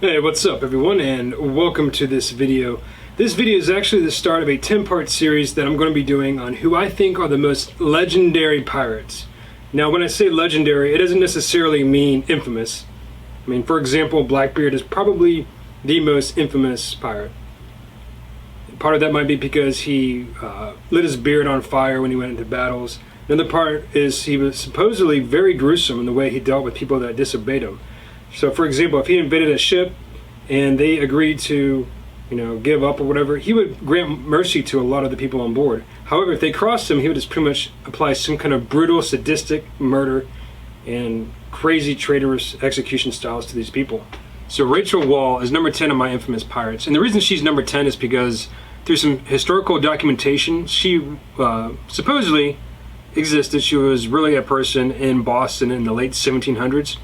Hey, what's up everyone, and welcome to this video. This video is actually the start of a 10-part series that I'm going to be doing on who I think are the most legendary pirates. Now, when I say legendary, it doesn't necessarily mean infamous. I mean, for example, Blackbeard is probably the most infamous pirate. Part of that might be because he lit his beard on fire when he went into battles. Another part is he was supposedly very gruesome in the way he dealt with people that disobeyed him. So, for example, if he invaded a ship and they agreed to, give up or whatever, he would grant mercy to a lot of the people on board. However, if they crossed him, he would just pretty much apply some kind of brutal, sadistic murder and crazy, traitorous execution styles to these people. So Rachel Wall is number 10 of my infamous pirates. And the reason she's number 10 is because through some historical documentation, she supposedly existed. She was really a person in Boston in the late 1700s.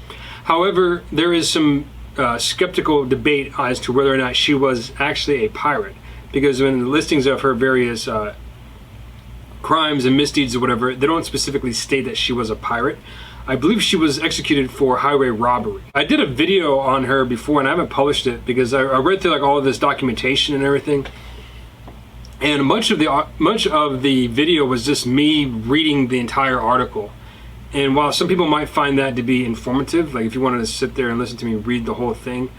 However, there is some skeptical debate as to whether or not she was actually a pirate, because in the listings of her various crimes and misdeeds or whatever, they don't specifically state that she was a pirate. I believe she was executed for highway robbery. I did a video on her before, and I haven't published it because I read through all of this documentation and everything. And much of the video was just me reading the entire article. And while some people might find that to be informative, like if you wanted to sit there and listen to me read the whole thing,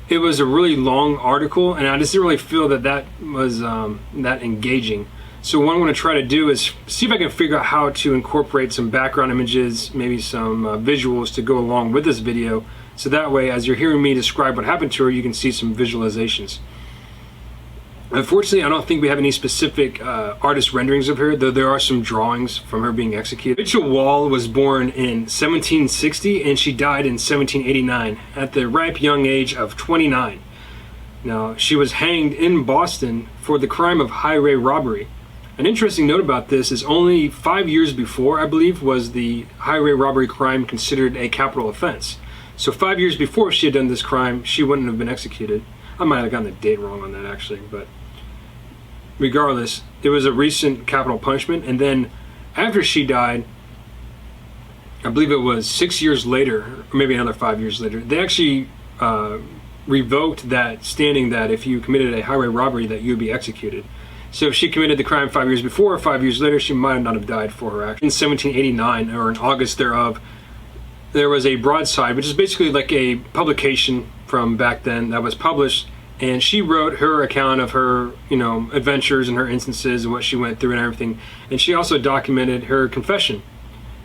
it was a really long article, and I just didn't really feel that was that engaging. So what I'm going to try to do is see if I can figure out how to incorporate some background images, maybe some visuals to go along with this video, so that way as you're hearing me describe what happened to her, you can see some visualizations. Unfortunately, I don't think we have any specific artist renderings of her, though there are some drawings from her being executed. Rachel Wall was born in 1760 and she died in 1789 at the ripe young age of 29. Now, she was hanged in Boston for the crime of highway robbery. An interesting note about this is only 5 years before, I believe, was the highway robbery crime considered a capital offense. So 5 years before she had done this crime, she wouldn't have been executed. I might have gotten the date wrong on that actually, but regardless, it was a recent capital punishment. And then after she died, I believe it was 6 years later, or maybe another 5 years later, they actually revoked that standing that if you committed a highway robbery that you would be executed. So if she committed the crime 5 years before or 5 years later, she might not have died for her action. In 1789, or in August thereof, there was a broadside, which is basically like a publication from back then that was published, and she wrote her account of her, adventures and her instances and what she went through and everything. And she also documented her confession.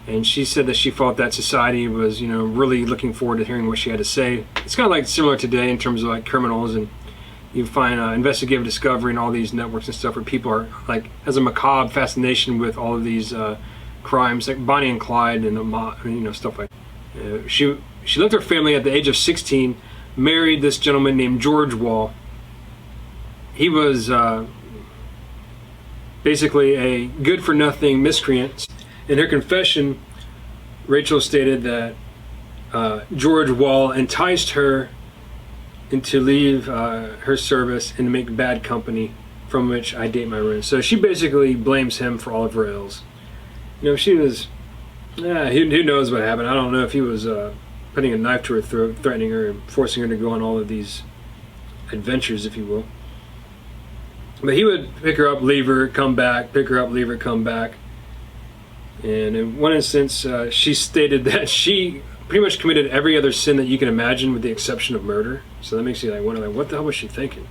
And she said that she felt that society was, really looking forward to hearing what she had to say. It's kind of like similar today in terms of like criminals, and you find investigative discovery and all these networks and stuff where people are like has a macabre fascination with all of these crimes, like Bonnie and Clyde and stuff like that. She left her family at the age of 16, married this gentleman named George Wall. He was basically a good-for-nothing miscreant. In her confession, Rachel stated that George Wall enticed her to leave her service and make bad company, from which I date my ruin. So she basically blames him for all of her ills. She was... who knows what happened. I don't know if he was putting a knife to her throat, threatening her and forcing her to go on all of these adventures, if you will. But he would pick her up, leave her, come back, pick her up, leave her, come back. And in one instance, she stated that she pretty much committed every other sin that you can imagine with the exception of murder. So that makes you wonder, what the hell was she thinking?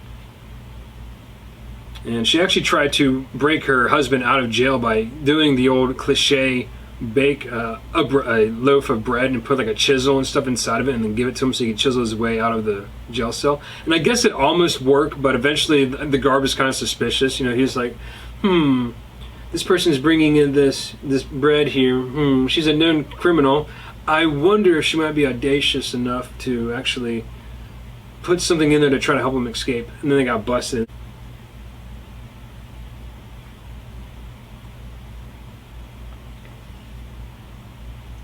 And she actually tried to break her husband out of jail by doing the old cliche bake a loaf of bread and put like a chisel and stuff inside of it and then give it to him so he could chisel his way out of the jail cell. And I guess it almost worked, but eventually the guard was kind of suspicious. He's like, this person's bringing in this bread here. She's a known criminal. I wonder if she might be audacious enough to actually put something in there to try to help him escape. And then they got busted.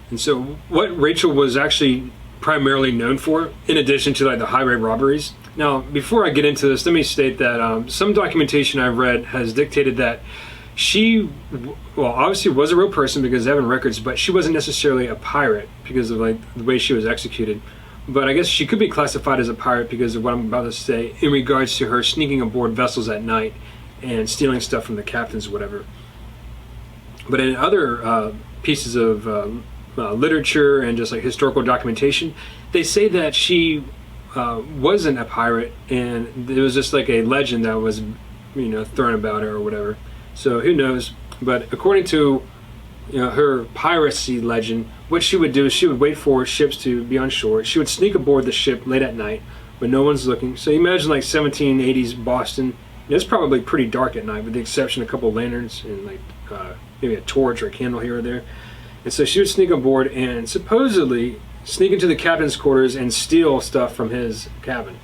And so what Rachel was actually primarily known for, in addition to the highway robberies. Now, before I get into this, let me state that some documentation I've read has dictated that she, obviously was a real person because they have records, but she wasn't necessarily a pirate because of the way she was executed. But I guess she could be classified as a pirate because of what I'm about to say in regards to her sneaking aboard vessels at night and stealing stuff from the captains or whatever. But in other pieces of literature and just like historical documentation, they say that she wasn't a pirate, and it was just like a legend that was, thrown about her or whatever. So who knows? But according to her piracy legend, what she would do is she would wait for ships to be on shore. She would sneak aboard the ship late at night when no one's looking. So you imagine like 1780s Boston. It's probably pretty dark at night, with the exception of a couple lanterns and like maybe a torch or a candle here or there. And so she would sneak aboard and supposedly sneak into the captain's quarters and steal stuff from his cabin.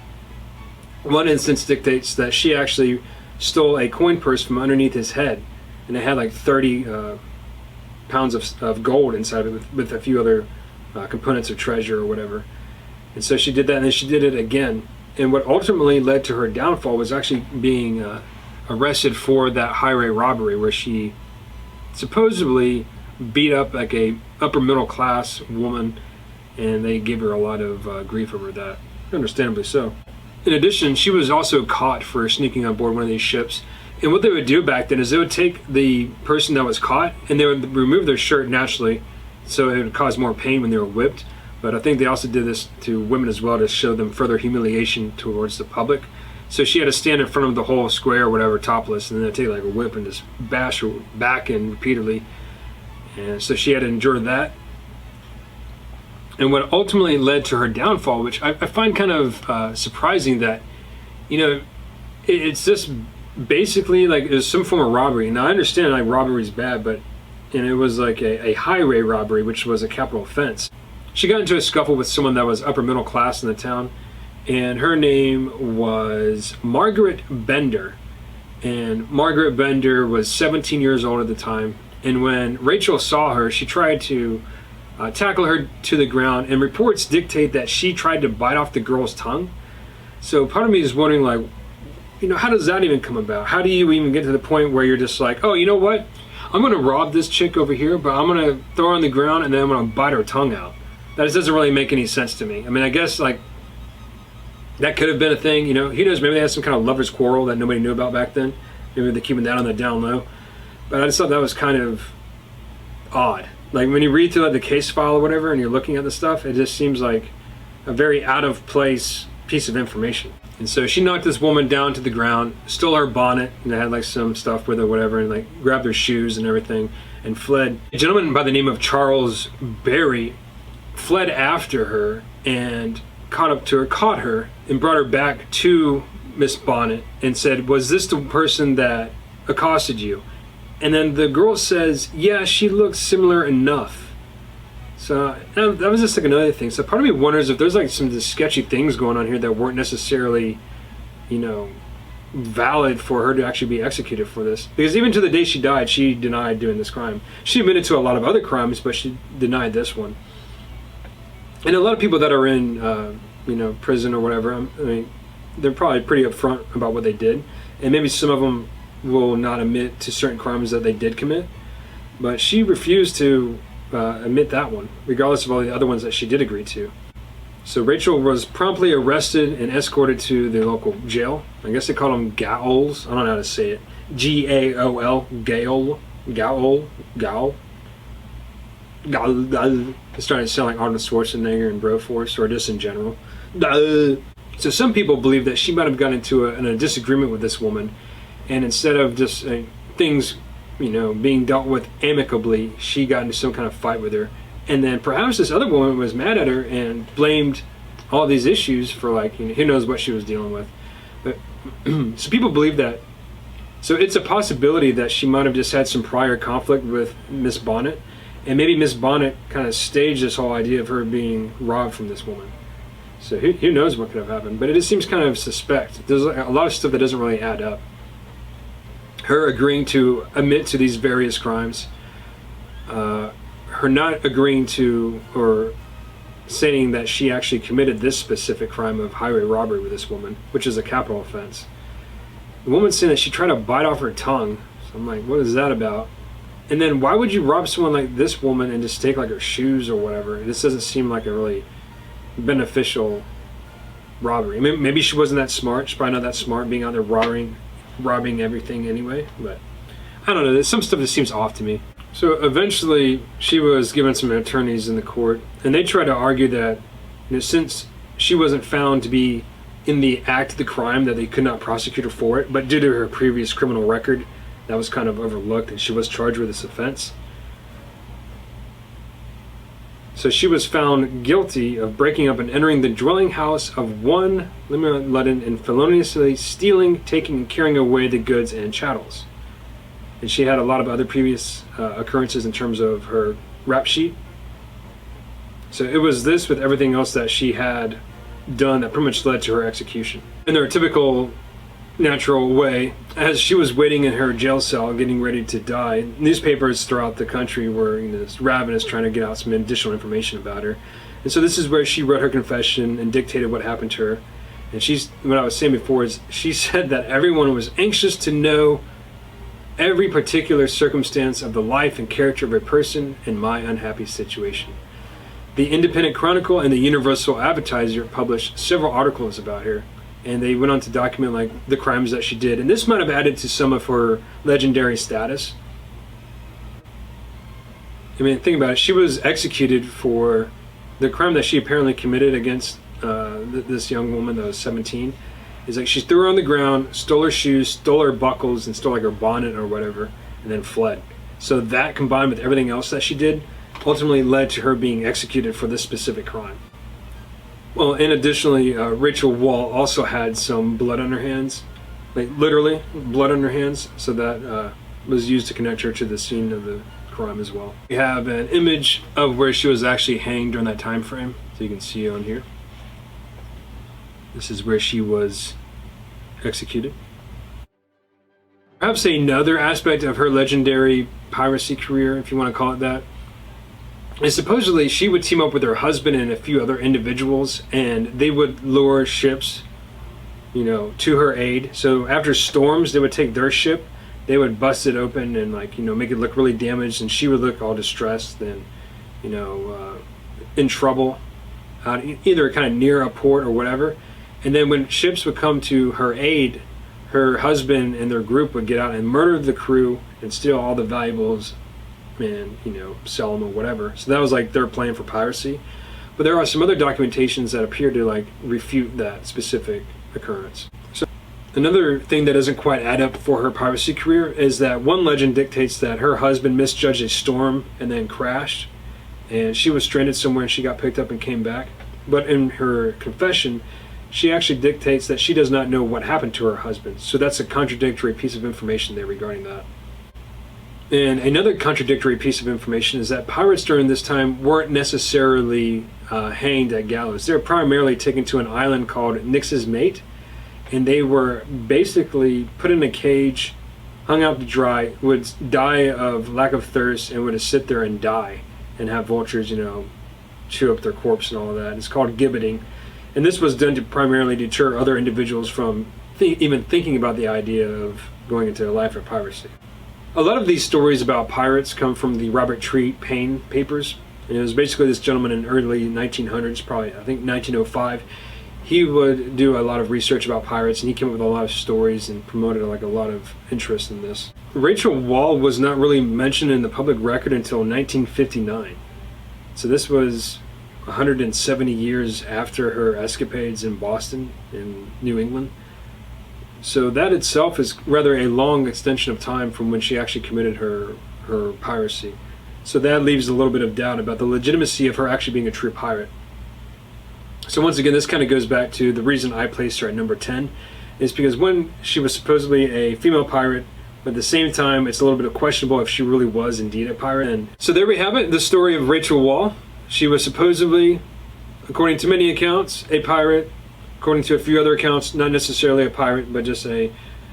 One instance dictates that she actually stole a coin purse from underneath his head, and it had like 30 pounds of gold inside of it with a few other components of treasure or whatever. And so she did that, and then she did it again. And what ultimately led to her downfall was actually being arrested for that highway robbery, where she supposedly beat up like a upper middle class woman, and they gave her a lot of grief over that, understandably so. In addition, she was also caught for sneaking on board one of these ships. And what they would do back then is they would take the person that was caught and they would remove their shirt naturally, so it would cause more pain when they were whipped. But I think they also did this to women as well, to show them further humiliation towards the public. So she had to stand in front of the whole square or whatever, topless, and then they'd take like a whip and just bash her back in repeatedly. And so she had to endure that. And what ultimately led to her downfall, which I find kind of surprising, that, it's just basically like it was some form of robbery. Now I understand like robbery is bad, and it was like a highway robbery, which was a capital offense. She got into a scuffle with someone that was upper middle class in the town, and her name was Margaret Bender. And Margaret Bender was 17 years old at the time. And when Rachel saw her, she tried to tackle her to the ground, and reports dictate that she tried to bite off the girl's tongue. So part of me is wondering, like, how does that even come about? How do you even get to the point where you're just like, oh, you know what? I'm going to rob this chick over here, but I'm going to throw her on the ground and then I'm going to bite her tongue out. That just doesn't really make any sense to me. I mean, I guess like that could have been a thing. Who knows? Maybe they had some kind of lover's quarrel that nobody knew about back then. Maybe they're keeping that on the down low. But I just thought that was kind of odd. Like when you read through like the case file or whatever and you're looking at the stuff, it just seems like a very out of place piece of information. And so she knocked this woman down to the ground, stole her bonnet, and it had like some stuff with it or whatever, and like grabbed her shoes and everything and fled. A gentleman by the name of Charles Berry fled after her and caught her and brought her back to Miss Bonnet and said, was this the person that accosted you? And then the girl says, yeah, she looks similar enough. So that was just like another thing. So part of me wonders if there's like some sketchy things going on here that weren't necessarily, valid for her to actually be executed for this. Because even to the day she died, she denied doing this crime. She admitted to a lot of other crimes, but she denied this one. And a lot of people that are in, prison or whatever, I mean, they're probably pretty upfront about what they did. And maybe some of them will not admit to certain crimes that they did commit. But she refused to admit that one, regardless of all the other ones that she did agree to. So Rachel was promptly arrested and escorted to the local jail. I guess they call them gaols. I don't know how to say it. G-A-O-L, gaol, gaol, gaol. It's starting to sound like Arnold Schwarzenegger and Broforce, or just in general. So some people believe that she might have gotten into a disagreement with this woman, and instead of just things being dealt with amicably, she got into some kind of fight with her. And then perhaps this other woman was mad at her and blamed all these issues for who knows what she was dealing with. But so people believe that. So it's a possibility that she might have just had some prior conflict with Miss Bonnet, and maybe Miss Bonnet kind of staged this whole idea of her being robbed from this woman. So who knows what could have happened, but it just seems kind of suspect. There's a lot of stuff that doesn't really add up. Her agreeing to admit to these various crimes, her not agreeing to or saying that she actually committed this specific crime of highway robbery with this woman, which is a capital offense. The woman saying that she tried to bite off her tongue. So I'm like, what is that about? And then why would you rob someone like this woman and just take like her shoes or whatever? This doesn't seem like a really beneficial robbery. Maybe she wasn't that smart. She's probably not that smart being out there robbing everything anyway, but I don't know. There's some stuff that seems off to me. So eventually she was given some attorneys in the court, and they tried to argue that, you know, since she wasn't found to be in the act of the crime, that they could not prosecute her for it, but due to her previous criminal record, that was kind of overlooked, and she was charged with this offense. So she was found guilty of breaking up and entering the dwelling house of one Lima Ludden and feloniously stealing, taking, and carrying away the goods and chattels. And she had a lot of other previous occurrences in terms of her rap sheet. So it was this with everything else that she had done that pretty much led to her execution. In their typical natural way, as she was waiting in her jail cell getting ready to die, newspapers throughout the country were, you know, ravenous trying to get out some additional information about her. And so this is where she wrote her confession and dictated what happened to her. And what I was saying before is she said that everyone was anxious to know every particular circumstance of the life and character of a person in my unhappy situation. The Independent Chronicle and the Universal Advertiser published several articles about her, and they went on to document like the crimes that she did, and this might have added to some of her legendary status. I mean, think about it. She was executed for the crime that she apparently committed against this young woman that was 17. Is like she threw her on the ground, stole her shoes, stole her buckles, and stole like her bonnet or whatever, and then fled. So that, combined with everything else that she did, ultimately led to her being executed for this specific crime. Well, and additionally, Rachel Wall also had some blood on her hands, like literally blood on her hands, so that was used to connect her to the scene of the crime as well. We have an image of where she was actually hanged during that time frame, so you can see on here. This is where she was executed. Perhaps another aspect of her legendary piracy career, if you want to call it that, is supposedly she would team up with her husband and a few other individuals, and they would lure ships, you know, to her aid. So after storms, they would take their ship, they would bust it open and, like, you know, make it look really damaged, and she would look all distressed and, you know, in trouble, either kind of near a port or whatever. And then when ships would come to her aid, her husband and their group would get out and murder the crew and steal all the valuables and, you know, sell them or whatever. So that was like their plan for piracy. But there are some other documentations that appear to like refute that specific occurrence. So another thing that doesn't quite add up for her piracy career is that one legend dictates that her husband misjudged a storm and then crashed, and she was stranded somewhere and she got picked up and came back. But in her confession, she actually dictates that she does not know what happened to her husband. So that's a contradictory piece of information there regarding that. And another contradictory piece of information is that pirates during this time weren't necessarily hanged at gallows. They were primarily taken to an island called Nix's Mate, and they were basically put in a cage, hung out to dry, would die of lack of thirst, and would sit there and die and have vultures, you know, chew up their corpse and all of that. It's called gibbeting. And this was done to primarily deter other individuals from even thinking about the idea of going into a life of piracy. A lot of these stories about pirates come from the Robert Tree Payne papers. And it was basically this gentleman in early 1900s, probably I think 1905. He would do a lot of research about pirates, and he came up with a lot of stories and promoted like a lot of interest in this. Rachel Wall was not really mentioned in the public record until 1959. So this was 170 years after her escapades in Boston, in New England. So that itself is rather a long extension of time from when she actually committed her piracy. So that leaves a little bit of doubt about the legitimacy of her actually being a true pirate. So once again, this kind of goes back to the reason I placed her at number 10, is because when she was supposedly a female pirate, but at the same time, it's a little bit questionable if she really was indeed a pirate. And so there we have it, the story of Rachel Wall. She was supposedly, according to many accounts, a pirate. According to a few other accounts, not necessarily a pirate, but just a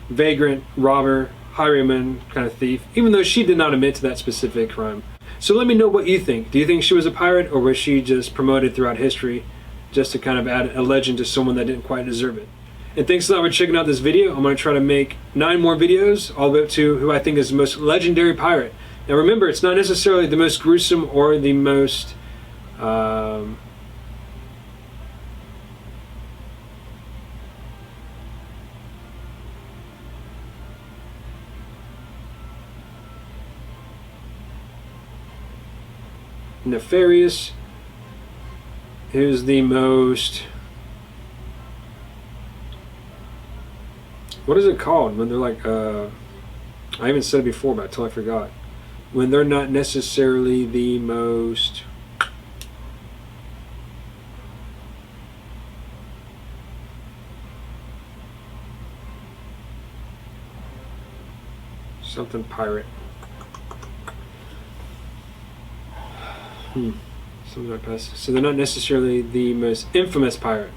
vagrant, robber, highwayman kind of thief, even though she did not admit to that specific crime. So let me know what you think. Do you think she was a pirate, or was she just promoted throughout history just to kind of add a legend to someone that didn't quite deserve it? And thanks a lot for checking out this video. I'm going to try to make 9 more videos, all the way up to who I think is the most legendary pirate. Now remember, it's not necessarily the most gruesome or the most nefarious? Who's the most... What is it called when they're like, I even said it before, but until I forgot. When they're not necessarily the most... Something pirate. Something like that. So they're not necessarily the most infamous pirate.